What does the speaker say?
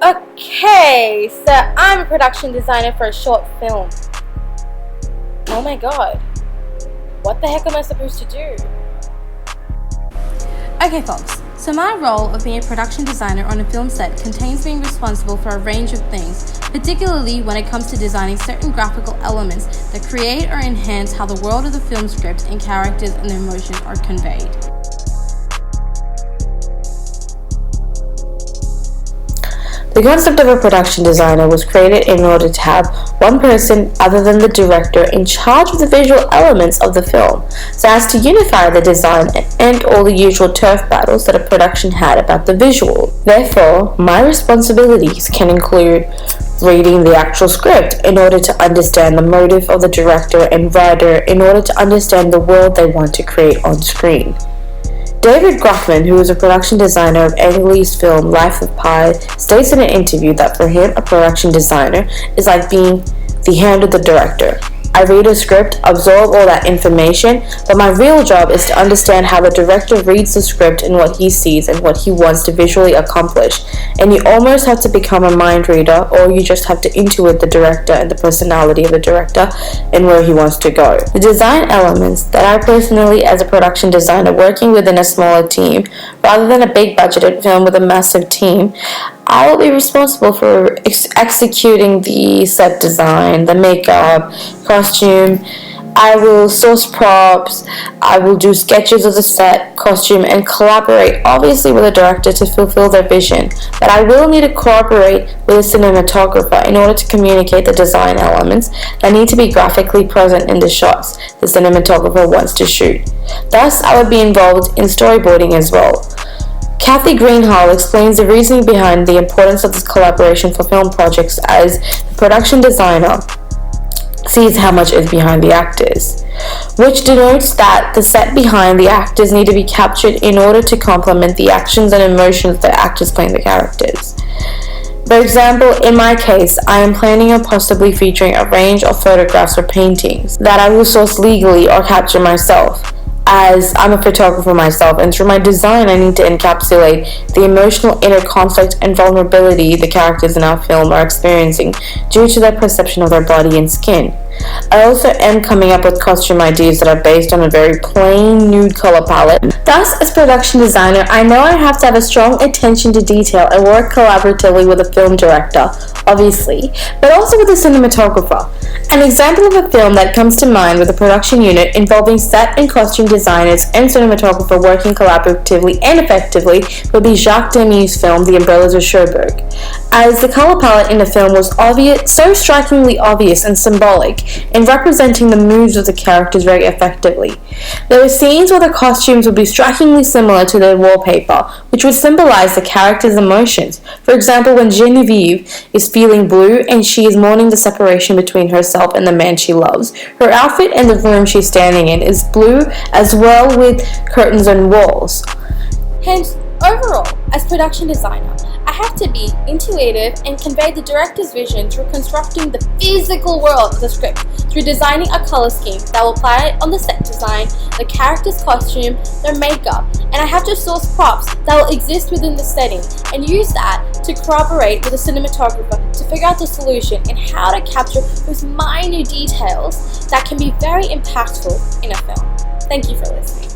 Okay, so I'm a production designer for a short film. Oh my god. What the heck am I supposed to do? Okay folks, so my role of being a production designer on a film set contains being responsible for a range of things, particularly when it comes to designing certain graphical elements that create or enhance how the world of the film script and characters and their emotions are conveyed. The concept of a production designer was created in order to have one person other than the director in charge of the visual elements of the film, so as to unify the design and end all the usual turf battles that a production had about the visual. Therefore, my responsibilities can include reading the actual script in order to understand the motive of the director and writer in order to understand the world they want to create on screen. David Groffman, who is a production designer of Ang Lee's film Life of Pi, states in an interview that for him, a production designer is like being the hand of the director. I read a script, absorb all that information, but my real job is to understand how the director reads the script and what he sees and what he wants to visually accomplish. And you almost have to become a mind reader, or you just have to intuit the director and the personality of the director and where he wants to go. The design elements that I personally, as a production designer working within a smaller team, rather than a big budgeted film with a massive team, I will be responsible for executing the set design, the makeup, costume. I will source props, I will do sketches of the set, costume, and collaborate obviously with the director to fulfill their vision. But I will need to cooperate with a cinematographer in order to communicate the design elements that need to be graphically present in the shots the cinematographer wants to shoot. Thus, I would be involved in storyboarding as well. Kathy Greenhall explains the reasoning behind the importance of this collaboration for film projects as the production designer sees how much is behind the actors, which denotes that the set behind the actors need to be captured in order to complement the actions and emotions that actors playing the characters. For example, in my case, I am planning on possibly featuring a range of photographs or paintings that I will source legally or capture myself, as I'm a photographer myself, and through my design I need to encapsulate the emotional inner conflict and vulnerability the characters in our film are experiencing due to their perception of their body and skin. I also am coming up with costume ideas that are based on a very plain nude color palette. Thus, as production designer, I know I have to have a strong attention to detail and work collaboratively with a film director, obviously, but also with a cinematographer. An example of a film that comes to mind with a production unit involving set and costume designers and cinematographer working collaboratively and effectively would be Jacques Demy's film The Umbrellas of Cherbourg, as the color palette in the film was so strikingly obvious and symbolic in representing the moods of the characters very effectively. There were scenes where the costumes would be strikingly similar to their wallpaper, which would symbolize the characters' emotions. For example, when Genevieve is feeling blue and she is mourning the separation between herself and the man she loves, her outfit and the room she's standing in is blue, as well with curtains and walls. Hence, overall, as production designer, I have to be intuitive and convey the director's vision through constructing the physical world of the script, through designing a color scheme that will apply on the set design, the character's costume, their makeup, and I have to source props that will exist within the setting and use that to corroborate with a cinematographer to figure out the solution and how to capture those minute details that can be very impactful in a film. Thank you for listening.